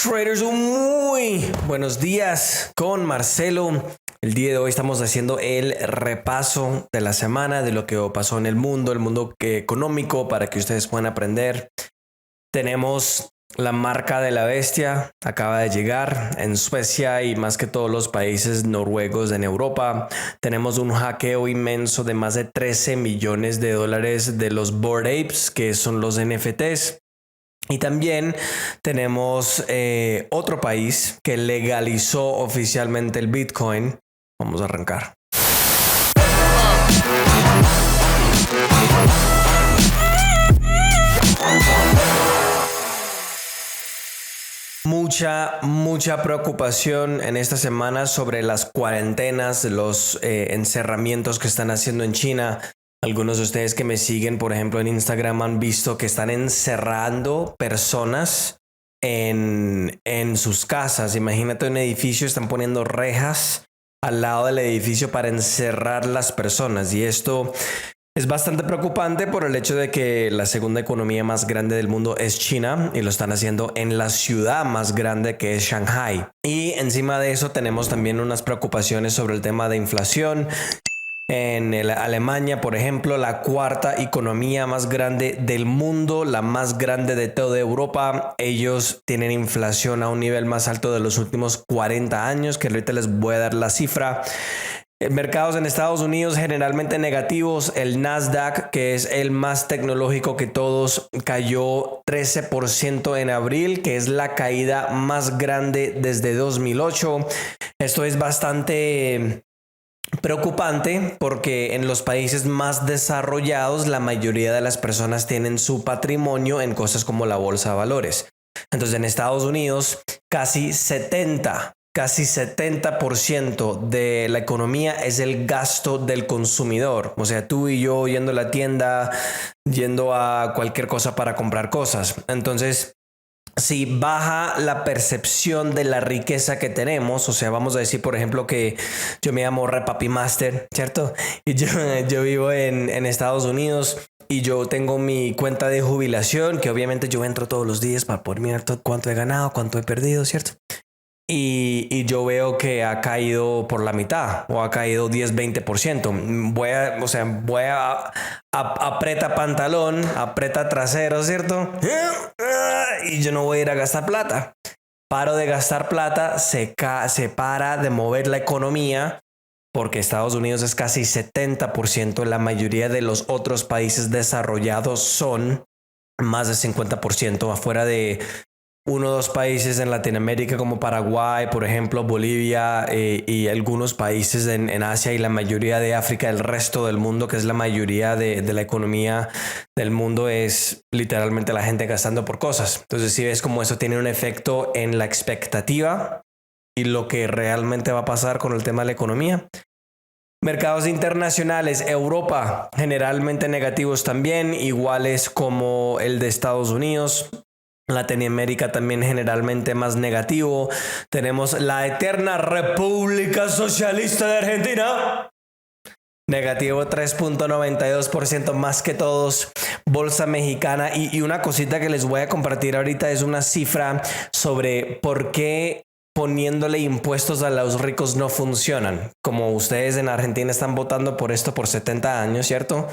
Traders, muy buenos días con Marcelo. El día de hoy estamos haciendo el repaso de la semana, de lo que pasó en el mundo económico, para que ustedes puedan aprender. Tenemos la marca de la bestia, acaba de llegar en Suecia y más que todos los países noruegos en Europa. Tenemos un hackeo inmenso de más de 13 millones de dólares de los Bored Apes, que son los NFTs. Y también tenemos otro país que legalizó oficialmente el Bitcoin. Vamos a arrancar. Mucha preocupación en esta semana sobre las cuarentenas, los encerramientos que están haciendo en China. Algunos de ustedes que me siguen, por ejemplo, en Instagram han visto que están encerrando personas en sus casas. Imagínate un edificio, están poniendo rejas al lado del edificio para encerrar las personas. Y esto es bastante preocupante por el hecho de que la segunda economía más grande del mundo es China y lo están haciendo en la ciudad más grande, que es Shanghai. Y encima de eso tenemos también unas preocupaciones sobre el tema de inflación. En Alemania, por ejemplo, la cuarta economía más grande del mundo, la más grande de toda Europa, ellos tienen inflación a un nivel más alto de los últimos 40 años, que ahorita les voy a dar la cifra. Mercados en Estados Unidos generalmente negativos. El Nasdaq, que es el más tecnológico que todos, cayó 13% en abril, que es la caída más grande desde 2008. Esto es bastante preocupante porque en los países más desarrollados la mayoría de las personas tienen su patrimonio en cosas como la bolsa de valores. Entonces en Estados Unidos casi 70% de la economía es el gasto del consumidor. O sea, tú y yo yendo a la tienda, yendo a cualquier cosa para comprar cosas. Entonces, si baja la percepción de la riqueza que tenemos, o sea, vamos a decir, por ejemplo, que yo me llamo Repapi Master, ¿cierto? Y yo vivo en Estados Unidos y yo tengo mi cuenta de jubilación, que obviamente yo entro todos los días para poder mirar cuánto he ganado, cuánto he perdido, ¿cierto? Y yo veo que ha caído por la mitad o ha caído 10-20%. Voy a aprieta pantalón, aprieta trasero, ¿cierto? Y yo no voy a ir a gastar plata. Paro de gastar plata, se para de mover la economía, porque Estados Unidos es casi 70%. La mayoría de los otros países desarrollados son más de 50%, afuera de uno o dos países en Latinoamérica como Paraguay, por ejemplo, Bolivia, y algunos países en Asia y la mayoría de África. El resto del mundo, que es la mayoría de la economía del mundo, es literalmente la gente gastando por cosas. Entonces si ves como eso tiene un efecto en la expectativa y lo que realmente va a pasar con el tema de la economía. Mercados internacionales, Europa generalmente negativos también, iguales como el de Estados Unidos. Latinoamérica también generalmente más negativo. Tenemos la eterna República Socialista de Argentina, negativo 3.92%, más que todos. Bolsa mexicana, y una cosita que les voy a compartir ahorita es una cifra sobre por qué poniéndole impuestos a los ricos no funcionan. Como ustedes en Argentina están votando por esto por 70 años, ¿cierto?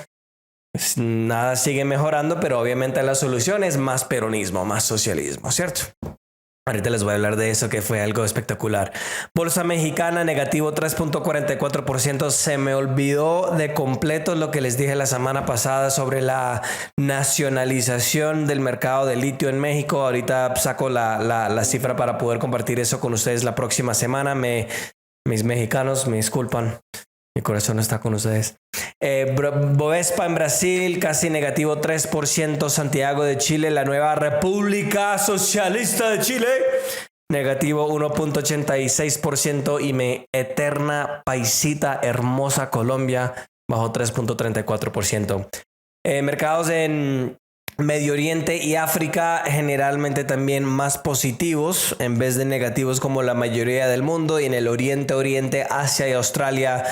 Pues nada sigue mejorando, pero obviamente la solución es más peronismo, más socialismo, ¿cierto? Ahorita les voy a hablar de eso, que fue algo espectacular. Bolsa mexicana, negativo 3.44%. Se me olvidó de completo lo que les dije la semana pasada sobre la nacionalización del mercado de litio en México. Ahorita saco la cifra para poder compartir eso con ustedes la próxima semana. Mis mexicanos me disculpan. Mi corazón está con ustedes. Bovespa en Brasil, casi negativo 3%. Santiago de Chile, la nueva República Socialista de Chile, negativo 1.86%. Y mi eterna paisita hermosa Colombia, bajo 3.34%. Mercados en Medio Oriente y África generalmente también más positivos en vez de negativos como la mayoría del mundo. Y en el Oriente, Asia y Australia,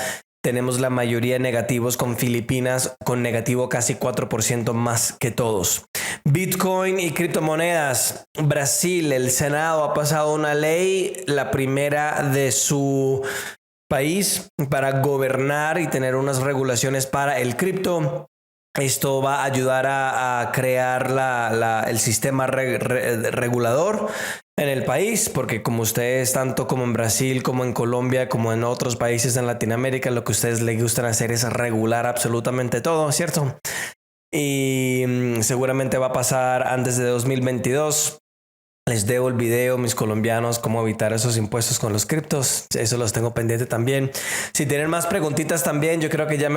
tenemos la mayoría negativos, con Filipinas con negativo casi 4% más que todos. Bitcoin y criptomonedas. Brasil, el Senado ha pasado una ley, la primera de su país, para gobernar y tener unas regulaciones para el cripto. Esto va a ayudar a crear el sistema regulador en el país, porque como ustedes, tanto como en Brasil, como en Colombia, como en otros países en Latinoamérica, lo que a ustedes les gustan hacer es regular absolutamente todo, ¿cierto? Y seguramente va a pasar antes de 2022. Les debo el video, mis colombianos, cómo evitar esos impuestos con los criptos. Eso los tengo pendiente también. Si tienen más preguntitas también, yo creo que ya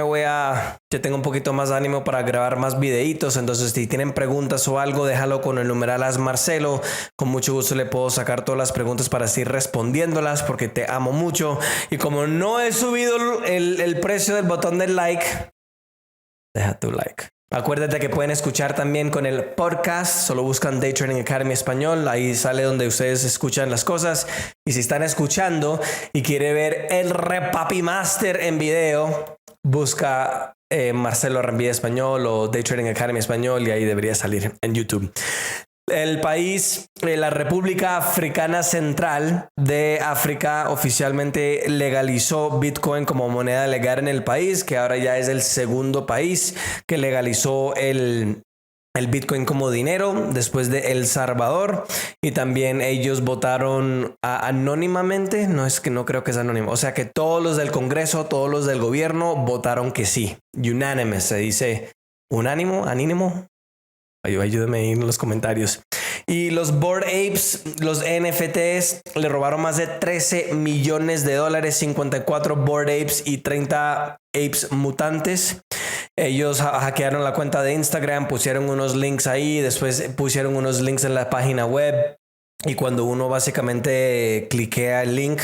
tengo un poquito más de ánimo para grabar más videitos. Entonces, si tienen preguntas o algo, déjalo con el numeral @Marcelo. Con mucho gusto le puedo sacar todas las preguntas para seguir respondiéndolas, porque te amo mucho. Y como no he subido el precio del botón del like, deja tu like. Acuérdate que pueden escuchar también con el podcast. Solo buscan Day Trading Academy Español. Ahí sale donde ustedes escuchan las cosas. Y si están escuchando y quiere ver el Repapi Master en video, busca Marcelo Arrambide Español o Day Trading Academy Español y ahí debería salir en YouTube. El país, la República Africana Central de África, oficialmente legalizó Bitcoin como moneda legal en el país, que ahora ya es el segundo país que legalizó el Bitcoin como dinero después de El Salvador. Y también ellos votaron anónimamente, no creo que es anónimo, o sea que todos los del Congreso, todos los del gobierno votaron que sí. Unanimous, se dice unánimo, anínimo. Ayúdame ahí en los comentarios. Y los Bored Apes, los NFTs, le robaron más de $13 millones, 54 Bored Apes y 30 apes mutantes. Ellos hackearon la cuenta de Instagram, pusieron unos links ahí, después pusieron unos links en la página web. Y cuando uno básicamente cliquea el link,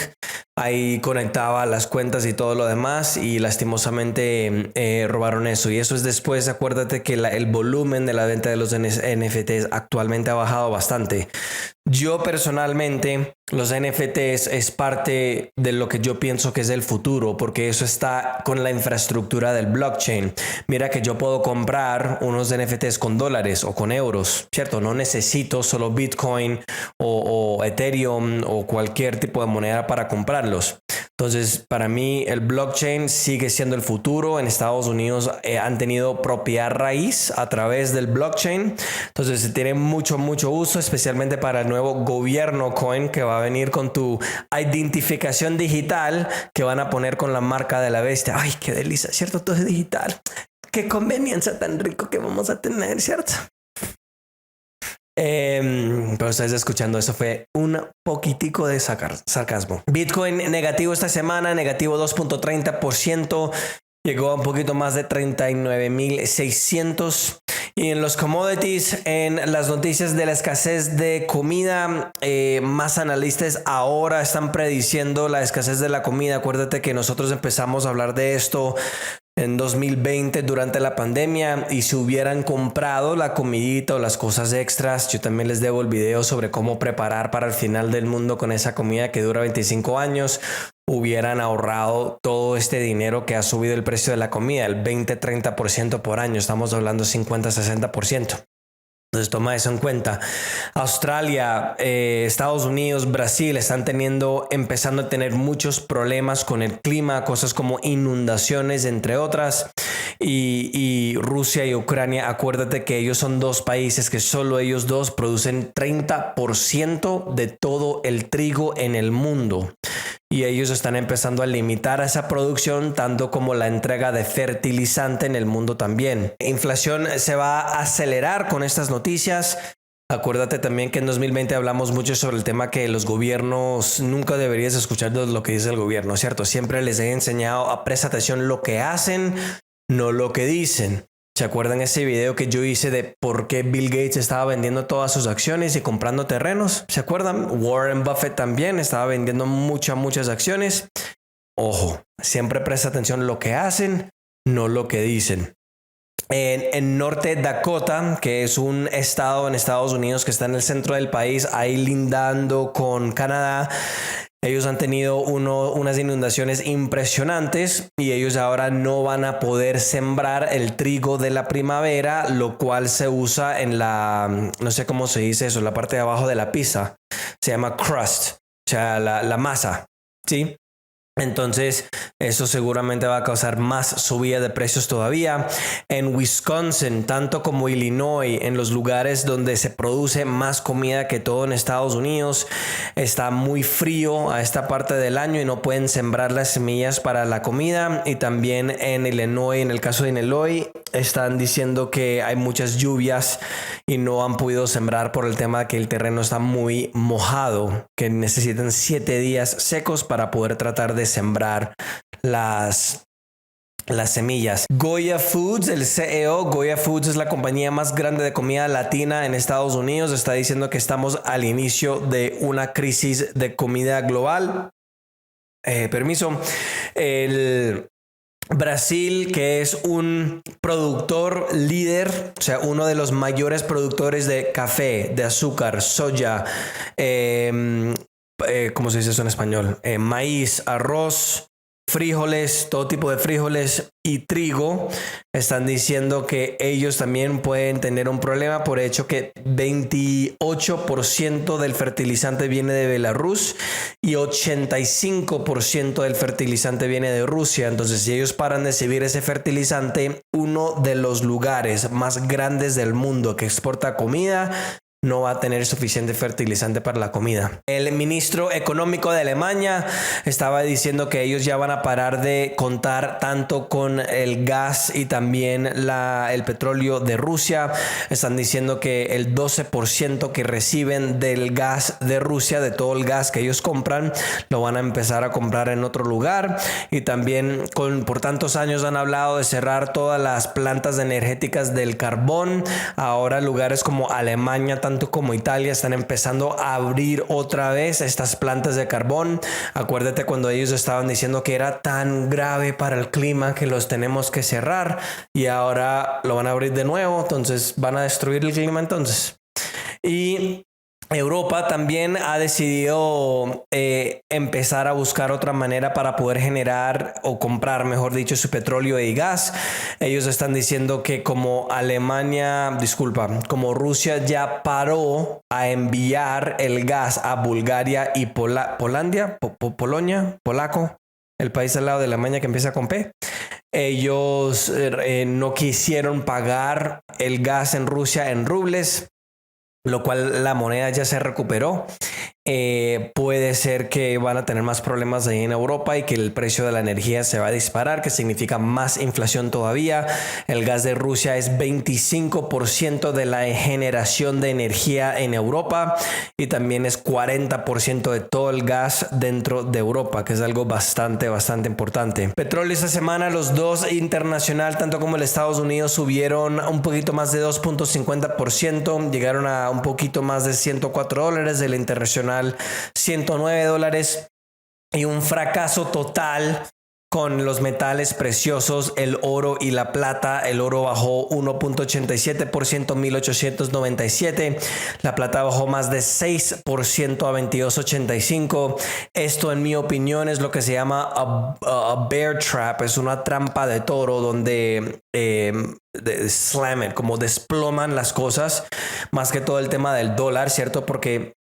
ahí conectaba las cuentas y todo lo demás, y lastimosamente robaron eso. Y eso es después, acuérdate que el volumen de la venta de los NFTs actualmente ha bajado bastante. Yo personalmente, los NFTs es parte de lo que yo pienso que es el futuro, porque eso está con la infraestructura del blockchain. Mira que yo puedo comprar unos NFTs con dólares o con euros, ¿cierto? No necesito solo Bitcoin o Ethereum o cualquier tipo de moneda para comprarlos. Entonces, para mí el blockchain sigue siendo el futuro. En Estados Unidos han tenido propiedad raíz a través del blockchain. Entonces, se tiene mucho uso, especialmente para el nuevo gobierno coin que va a venir con tu identificación digital que van a poner con la marca de la bestia. Ay, qué delicia, ¿cierto? Todo es digital. Qué conveniencia tan rico que vamos a tener, ¿cierto? Pero ustedes escuchando eso fue un poquitico de sarcasmo. Bitcoin negativo esta semana, negativo 2.30%. Llegó a un poquito más de 39.600. Y en los commodities, en las noticias de la escasez de comida, más analistas ahora están prediciendo la escasez de la comida. Acuérdate que nosotros empezamos a hablar de esto en 2020 durante la pandemia, y si hubieran comprado la comidita o las cosas extras, yo también les debo el video sobre cómo preparar para el final del mundo con esa comida que dura 25 años, hubieran ahorrado todo este dinero que ha subido el precio de la comida, el 20-30% por año, estamos hablando 50-60%. Entonces toma eso en cuenta. Australia, Estados Unidos, Brasil están empezando a tener muchos problemas con el clima, cosas como inundaciones, entre otras. Y Rusia y Ucrania, acuérdate que ellos son dos países que solo ellos dos producen 30% de todo el trigo en el mundo. Y ellos están empezando a limitar esa producción, tanto como la entrega de fertilizante en el mundo también. Inflación se va a acelerar con estas noticias. Acuérdate también que en 2020 hablamos mucho sobre el tema que los gobiernos, nunca deberías escuchar lo que dice el gobierno, ¿cierto? Siempre les he enseñado a prestar atención lo que hacen, no lo que dicen. ¿Se acuerdan ese video que yo hice de por qué Bill Gates estaba vendiendo todas sus acciones y comprando terrenos? ¿Se acuerdan? Warren Buffett también estaba vendiendo muchas acciones. Ojo, siempre presta atención a lo que hacen, no lo que dicen. En Norte Dakota, que es un estado en Estados Unidos que está en el centro del país, ahí lindando con Canadá, Ellos han tenido unas inundaciones impresionantes y ellos ahora no van a poder sembrar el trigo de la primavera, lo cual se usa en no sé cómo se dice eso, la parte de abajo de la pizza. Se llama crust, o sea, la masa, ¿sí? Entonces, eso seguramente va a causar más subida de precios todavía. En Wisconsin, tanto como Illinois, en los lugares donde se produce más comida que todo en Estados Unidos, está muy frío a esta parte del año y no pueden sembrar las semillas para la comida. Y también en Illinois, en el caso de Illinois, están diciendo que hay muchas lluvias y no han podido sembrar por el tema de que el terreno está muy mojado, que necesitan 7 días secos para poder tratar de sembrar las semillas. Goya Foods, el CEO, Goya Foods es la compañía más grande de comida latina en Estados Unidos, está diciendo que estamos al inicio de una crisis de comida global. El Brasil, que es un productor líder, o sea, uno de los mayores productores de café, de azúcar, soya, ¿cómo se dice eso en español? Maíz, arroz, frijoles, todo tipo de frijoles y trigo, están diciendo que ellos también pueden tener un problema por el hecho que 28% del fertilizante viene de Belarus y 85% del fertilizante viene de Rusia. Entonces, si ellos paran de recibir ese fertilizante, uno de los lugares más grandes del mundo que exporta comida no va a tener suficiente fertilizante para la comida. El ministro económico de Alemania estaba diciendo que ellos ya van a parar de contar tanto con el gas y también el petróleo de Rusia. Están diciendo que el 12% que reciben del gas de Rusia, de todo el gas que ellos compran, lo van a empezar a comprar en otro lugar. Y también por tantos años han hablado de cerrar todas las plantas energéticas del carbón. Ahora lugares como Alemania, tanto como Italia, están empezando a abrir otra vez estas plantas de carbón. Acuérdate cuando ellos estaban diciendo que era tan grave para el clima que los tenemos que cerrar y ahora lo van a abrir de nuevo, entonces van a destruir el clima entonces. Y Europa también ha decidido empezar a buscar otra manera para poder generar o comprar, mejor dicho, su petróleo y gas. Ellos están diciendo que como Rusia ya paró a enviar el gas a Bulgaria y Polonia, polaco, el país al lado de Alemania que empieza con P. Ellos no quisieron pagar el gas en Rusia en rubles, lo cual la moneda ya se recuperó. Puede ser que van a tener más problemas ahí en Europa y que el precio de la energía se va a disparar, que significa más inflación todavía. El gas de Rusia es 25% de la generación de energía en Europa y también es 40% de todo el gas dentro de Europa, que es algo bastante importante. Petróleo esta semana, los dos internacional, tanto como el Estados Unidos, subieron un poquito más de 2.50%, llegaron a un poquito más de $104, el internacional $109 y un fracaso total con los metales preciosos, el oro y la plata. El oro bajó 1.87%, 1897. La plata bajó más de 6% a 22.85. Esto, en mi opinión, es lo que se llama a bear trap. Es una trampa de toro donde slam it, como desploman las cosas, más que todo el tema del dólar, ¿cierto? Porque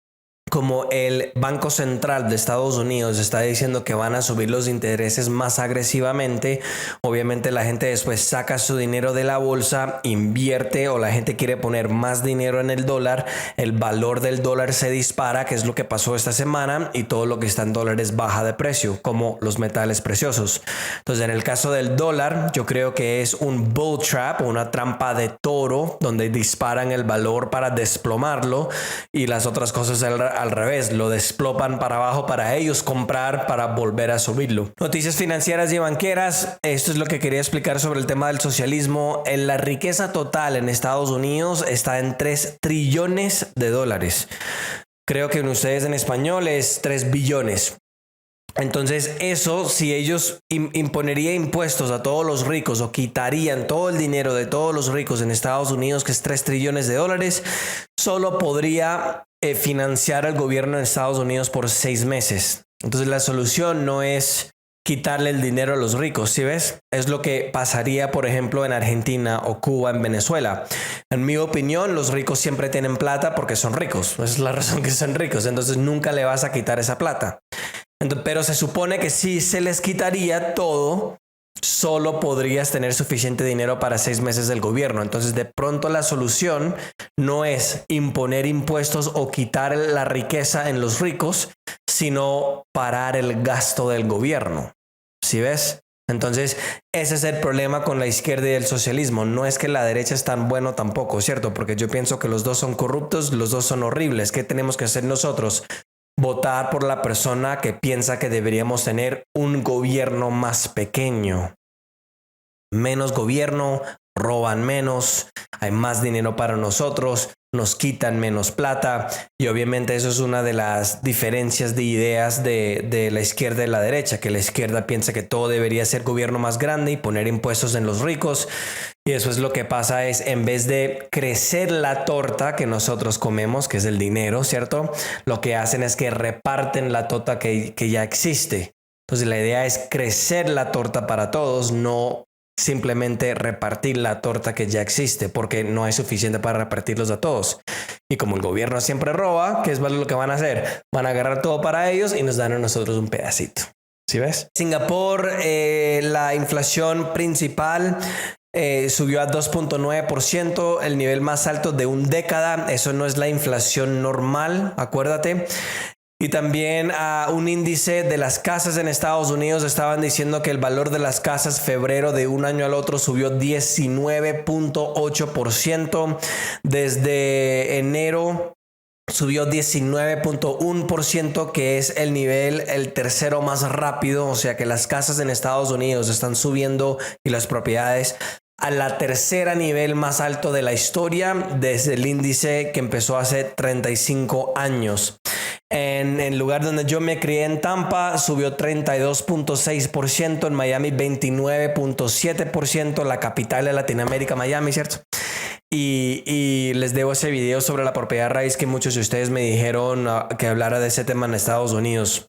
como el Banco Central de Estados Unidos está diciendo que van a subir los intereses más agresivamente, obviamente la gente después saca su dinero de la bolsa, invierte, o la gente quiere poner más dinero en el dólar, el valor del dólar se dispara, que es lo que pasó esta semana, y todo lo que está en dólares baja de precio, como los metales preciosos. Entonces, en el caso del dólar, yo creo que es un bull trap, una trampa de toro, donde disparan el valor para desplomarlo, y las otras cosas al revés, lo desplopan para abajo para ellos comprar para volver a subirlo. Noticias financieras y banqueras. Esto es lo que quería explicar sobre el tema del socialismo. La riqueza total en Estados Unidos está en $3 trillones. Creo que en ustedes en español es 3 billones. Entonces eso, si ellos imponerían impuestos a todos los ricos o quitarían todo el dinero de todos los ricos en Estados Unidos, que es $3 trillones, solo podría financiar al gobierno de Estados Unidos por 6 meses. Entonces la solución no es quitarle el dinero a los ricos, ¿sí ves? Es lo que pasaría, por ejemplo, en Argentina o Cuba, en Venezuela. En mi opinión, los ricos siempre tienen plata porque son ricos. Esa es la razón que son ricos. Entonces nunca le vas a quitar esa plata. Pero se supone que si se les quitaría todo, solo podrías tener suficiente dinero para 6 meses del gobierno. Entonces, de pronto la solución no es imponer impuestos o quitar la riqueza en los ricos, sino parar el gasto del gobierno. ¿Sí ves? Entonces, ese es el problema con la izquierda y el socialismo. No es que la derecha es tan bueno tampoco, ¿cierto? Porque yo pienso que los dos son corruptos, los dos son horribles. ¿Qué tenemos que hacer nosotros? Votar por la persona que piensa que deberíamos tener un gobierno más pequeño. Menos gobierno, roban menos, hay más dinero para nosotros, nos quitan menos plata, y obviamente eso es una de las diferencias de ideas de la izquierda y la derecha, que la izquierda piensa que todo debería ser gobierno más grande y poner impuestos en los ricos, y eso es lo que pasa, es en vez de crecer la torta que nosotros comemos, que es el dinero, ¿cierto? Lo que hacen es que reparten la torta que ya existe. Entonces la idea es crecer la torta para todos, no simplemente repartir la torta que ya existe, porque no hay suficiente para repartirlos a todos. Y como el gobierno siempre roba, ¿qué es lo que van a hacer? Van a agarrar todo para ellos y nos dan a nosotros un pedacito. ¿Sí ves? Singapur, la inflación principal subió a 2.9%, el nivel más alto de una década. Eso no es la inflación normal, acuérdate. Y también un índice de las casas en Estados Unidos estaban diciendo que el valor de las casas febrero de un año al otro subió 19.8%. Desde enero subió 19.1%, que es el nivel, el tercero más rápido. O sea que las casas en Estados Unidos están subiendo y las propiedades a la tercera nivel más alto de la historia desde el índice que empezó hace 35 años. En el lugar donde yo me crié, en Tampa, subió 32.6%, en Miami 29.7%, la capital de Latinoamérica, Miami, ¿cierto? Y les debo ese video sobre la propiedad raíz que muchos de ustedes me dijeron que hablara de ese tema en Estados Unidos.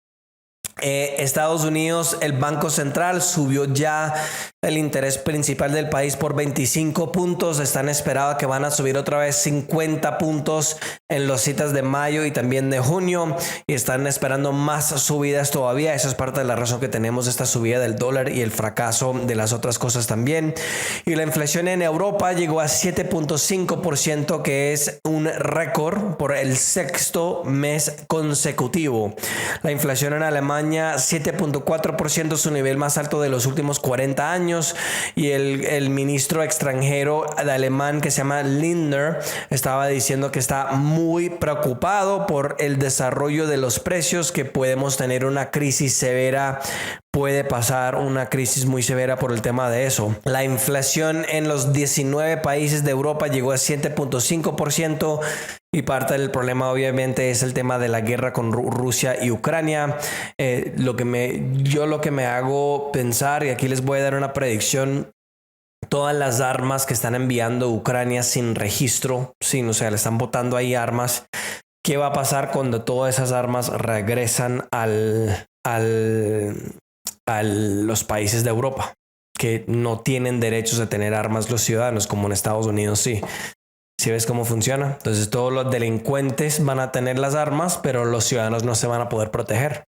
Estados Unidos, el Banco Central subió ya el interés principal del país por 25 puntos. Están esperados que van a subir otra vez 50 puntos en las citas de mayo y también de junio. Y están esperando más subidas todavía. Eso es parte de la razón que tenemos esta subida del dólar y el fracaso de las otras cosas también. Y la inflación en Europa llegó a 7.5%, que es un récord por el sexto mes consecutivo. La inflación en Alemania 7.4%, su nivel más alto de los últimos 40 años, y el ministro extranjero de alemán que se llama Lindner estaba diciendo que está muy preocupado por el desarrollo de los precios, que podemos tener una crisis severa. Puede pasar una crisis muy severa por el tema de eso. La inflación en los 19 países de Europa llegó a 7.5%, y parte del problema obviamente es el tema de la guerra con Rusia y Ucrania. Lo que me hago pensar, y aquí les voy a dar una predicción: todas las armas que están enviando Ucrania sin registro, o sea, le están botando ahí armas. ¿Qué va a pasar cuando todas esas armas regresan a los países de Europa, que no tienen derechos a tener armas los ciudadanos, como en Estados Unidos sí? ¿Sí ves cómo funciona? Entonces todos los delincuentes van a tener las armas, pero los ciudadanos no se van a poder proteger.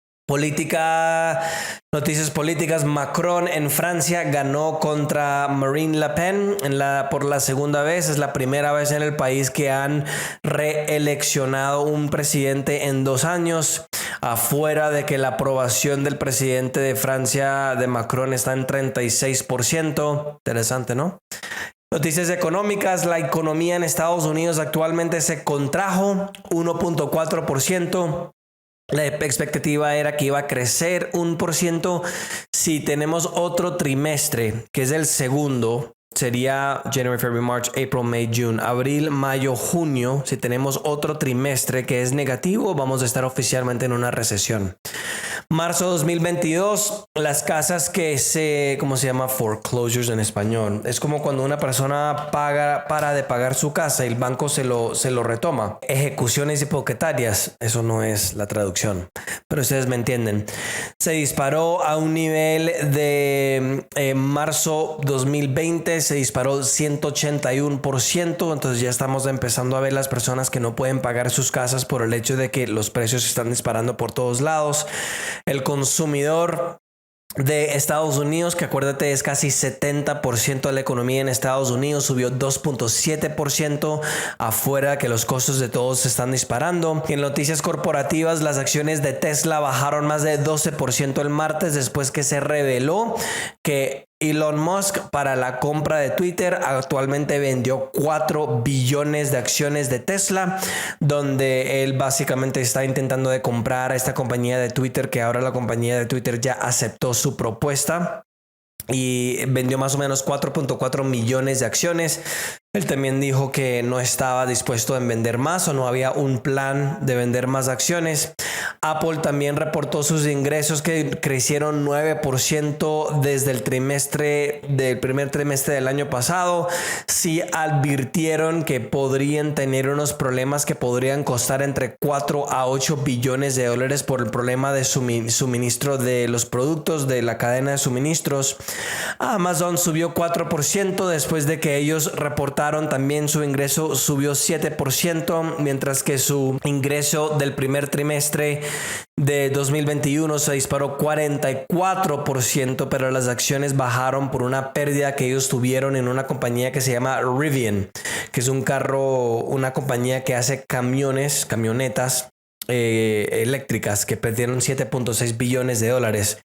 Noticias políticas. Macron en Francia ganó contra Marine Le Pen por la segunda vez. Es la primera vez en el país que han reeleccionado un presidente en 2 años. Afuera de que la aprobación del presidente de Francia, de Macron, está en 36%. Interesante, ¿no? Noticias económicas. La economía en Estados Unidos actualmente se contrajo 1.4%. La expectativa era que iba a crecer 1%. Si tenemos otro trimestre, que es el segundo, sería January, February, March, April, May, June, abril, mayo, junio. Si tenemos otro trimestre que es negativo, vamos a estar oficialmente en una recesión. Marzo 2022, las casas ¿cómo se llama? Foreclosures en español. Es como cuando una persona para de pagar su casa y el banco se lo retoma. Ejecuciones hipotecarias, eso no es la traducción. pero ustedes me entienden. Se disparó a un nivel de marzo 2020, se disparó 181%, entonces ya estamos empezando a ver las personas que no pueden pagar sus casas por el hecho de que los precios están disparando por todos lados. El consumidor de Estados Unidos, que acuérdate es casi 70% de la economía en Estados Unidos, subió 2.7% afuera, que los costos de todos se están disparando. En noticias corporativas, las acciones de Tesla bajaron más de 12% el martes después que se reveló que Elon Musk, para la compra de Twitter, actualmente vendió 4 billones de acciones de Tesla, donde él básicamente está intentando de comprar a esta compañía de Twitter, que ahora la compañía de Twitter ya aceptó su propuesta y vendió más o menos 4.4 millones de acciones. Él también dijo que no estaba dispuesto a vender más, o no había un plan de vender más acciones. Apple también reportó sus ingresos, que crecieron 9% desde el primer trimestre del año pasado. Sí advirtieron que podrían tener unos problemas que podrían costar entre 4 a 8 billones de dólares por el problema de suministro de los productos de la cadena de suministros. Amazon subió 4% después de que ellos reportaron también su ingreso subió 7%, mientras que su ingreso del primer trimestre de 2021 se disparó 44%, pero las acciones bajaron por una pérdida que ellos tuvieron en una compañía que se llama Rivian, que es una compañía que hace camionetas eléctricas, que perdieron 7.6 billones de dólares.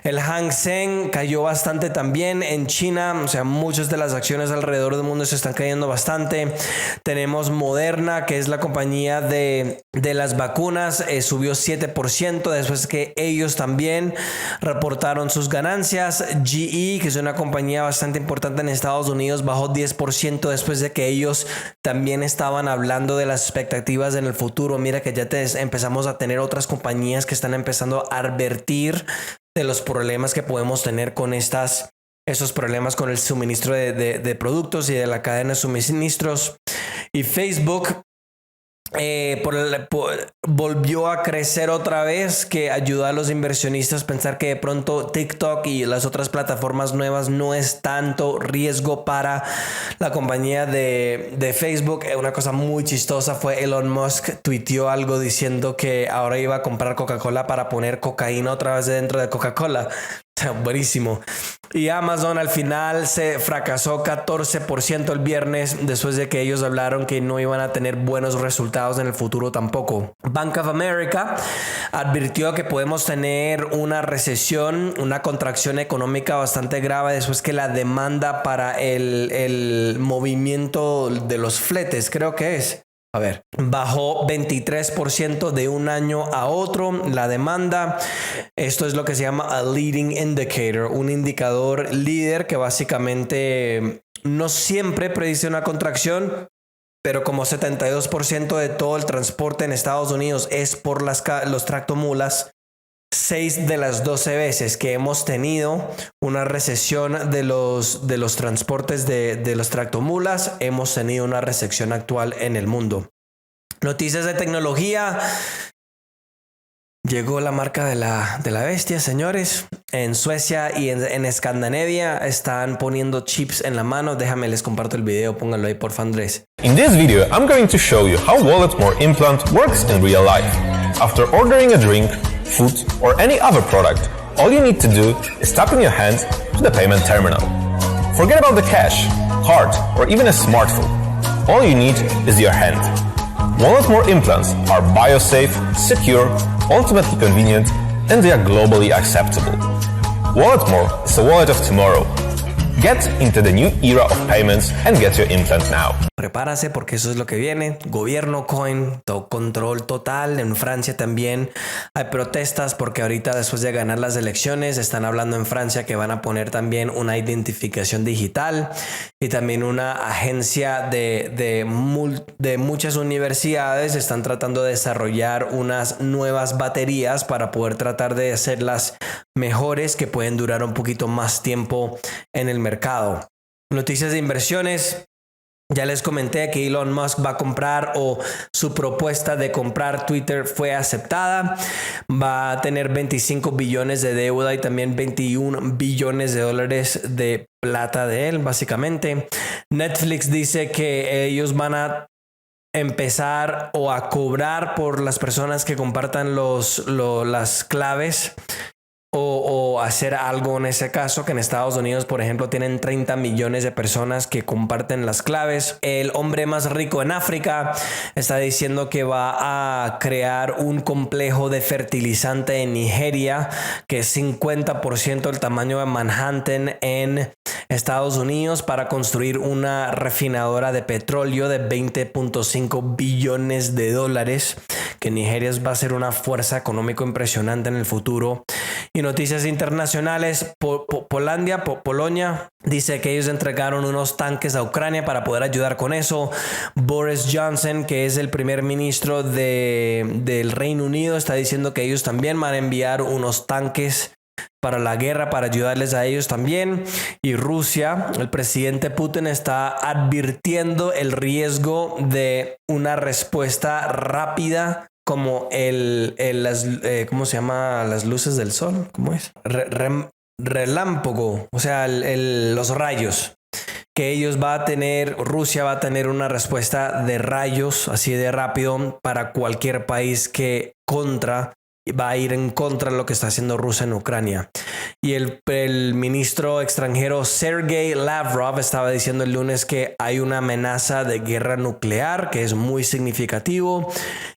El Hang Seng cayó bastante también en China, o sea, muchas de las acciones alrededor del mundo se están cayendo bastante. Tenemos Moderna, que es la compañía de las vacunas, subió 7% después que ellos también reportaron sus ganancias. GE, que es una compañía bastante importante en Estados Unidos, bajó 10% después de que ellos también estaban hablando de las expectativas en el futuro. Mira que ya empezamos a tener otras compañías que están empezando a advertir de los problemas que podemos tener con esos problemas con el suministro de productos y de la cadena de suministros. Y Facebook volvió a crecer otra vez, que ayudó a los inversionistas a pensar que de pronto TikTok y las otras plataformas nuevas no es tanto riesgo para la compañía de Facebook. Una cosa muy chistosa fue Elon Musk tuiteó algo diciendo que ahora iba a comprar Coca-Cola para poner cocaína otra vez dentro de Coca-Cola. Buenísimo. Y Amazon al final se fracasó 14% el viernes, después de que ellos hablaron que no iban a tener buenos resultados en el futuro tampoco. Bank of America advirtió que podemos tener una recesión, una contracción económica bastante grave después que la demanda para el movimiento de los fletes, creo que es, bajó 23% de un año a otro la demanda. Esto es lo que se llama a leading indicator, un indicador líder que básicamente no siempre predice una contracción, pero como 72% de todo el transporte en Estados Unidos es por los tractomulas, 6 de las 12 veces que hemos tenido una recesión de los transportes de los tractomulas, hemos tenido una recesión actual en el mundo. Noticias de tecnología. Llegó la marca de la bestia, señores. En Suecia y en Escandinavia están poniendo chips en la mano. Déjame, les comparto el video. Pónganlo ahí, por favor, Andrés. In this video, I'm going to show you how Walletmor implant works in real life. After ordering a drink, food, or any other product, all you need to do is tap in your hand to the payment terminal. Forget about the cash, card, or even a smartphone. All you need is your hand. Walletmor implants are biosafe, secure, ultimately convenient, and they are globally acceptable. Walletmor is a wallet of tomorrow. Get into the new era of payments and get your implant now. Prepárase porque eso es lo que viene. Gobierno coin, control total. En Francia también hay protestas porque ahorita, después de ganar las elecciones, están hablando en Francia que van a poner también una identificación digital, y también una agencia de muchas universidades están tratando de desarrollar unas nuevas baterías para poder tratar de hacerlas mejores, que pueden durar un poquito más tiempo en el mercado. Noticias de inversiones. Ya les comenté que Elon Musk va a comprar, o su propuesta de comprar Twitter fue aceptada. Va a tener 25 billones de deuda y también 21 billones de dólares de plata de él, básicamente. Netflix dice que ellos van a empezar o a cobrar por las personas que compartan las claves, o hacer algo en ese caso, que en Estados Unidos, por ejemplo, tienen 30 millones de personas que comparten las claves. El hombre más rico en África está diciendo que va a crear un complejo de fertilizante en Nigeria, que es 50% del tamaño de Manhattan en Estados Unidos, para construir una refinadora de petróleo de 20.5 billones de dólares, que Nigeria va a ser una fuerza económica impresionante en el futuro. Y noticias internacionales, Polonia dice que ellos entregaron unos tanques a Ucrania para poder ayudar con eso. Boris Johnson, que es el primer ministro del Reino Unido, está diciendo que ellos también van a enviar unos tanques para la guerra, para ayudarles a ellos también. Y Rusia, el presidente Putin está advirtiendo el riesgo de una respuesta rápida, como ¿cómo se llama? Las luces del sol, ¿cómo es? Relámpago, o sea, los rayos. Que Rusia va a tener una respuesta de rayos así de rápido para cualquier país que va a ir en contra de lo que está haciendo Rusia en Ucrania. Y el ministro extranjero Sergei Lavrov estaba diciendo el lunes que hay una amenaza de guerra nuclear, que es muy significativo,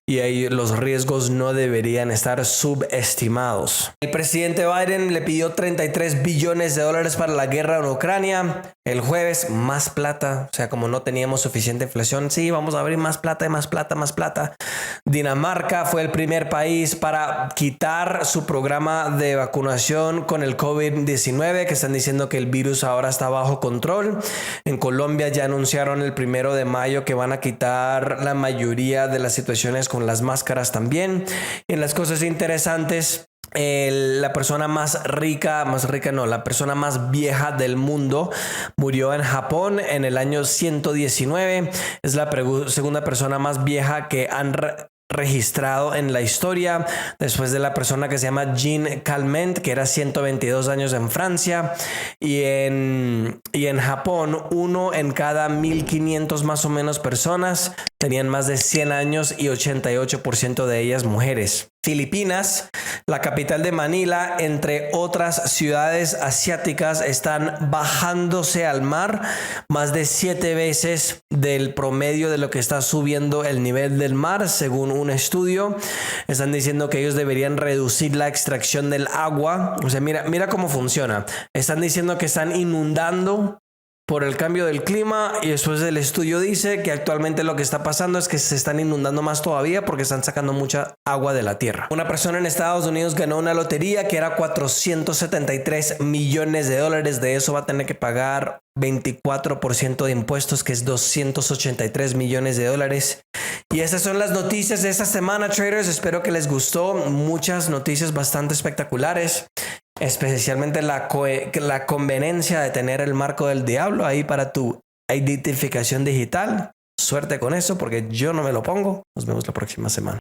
y ahí los riesgos no deberían estar subestimados. El presidente Biden le pidió 33 billones de dólares para la guerra en Ucrania. El jueves, más plata. O sea, como no teníamos suficiente inflación, sí, vamos a abrir más plata y más plata, más plata. Dinamarca fue el primer país para quitar su programa de vacunación con el COVID-19, que están diciendo que el virus ahora está bajo control. En Colombia ya anunciaron el 1 de mayo que van a quitar la mayoría de las situaciones con las máscaras también. Y en las cosas interesantes, la persona la persona más vieja del mundo murió en Japón en el año 119. Es la segunda persona más vieja que han registrado en la historia, después de la persona que se llama Jean Calment, que era 122 años en Francia. Y en Japón, 1 en cada 1500 más o menos personas tenían más de 100 años, y 88% de ellas mujeres. Filipinas, la capital de Manila, entre otras ciudades asiáticas, están bajándose al mar más de 7 veces del promedio de lo que está subiendo el nivel del mar, según un estudio. Están diciendo que ellos deberían reducir la extracción del agua. O sea, mira cómo funciona. Están diciendo que están inundando por el cambio del clima, y después del estudio dice que actualmente lo que está pasando es que se están inundando más todavía porque están sacando mucha agua de la tierra. Una persona en Estados Unidos ganó una lotería que era 473 millones de dólares. De eso va a tener que pagar 24% de impuestos, que es 283 millones de dólares. Y estas son las noticias de esta semana, traders. Espero que les gustó. Muchas noticias bastante espectaculares, especialmente la conveniencia de tener el marco del diablo ahí para tu identificación digital. Suerte con eso, porque yo no me lo pongo. Nos vemos la próxima semana.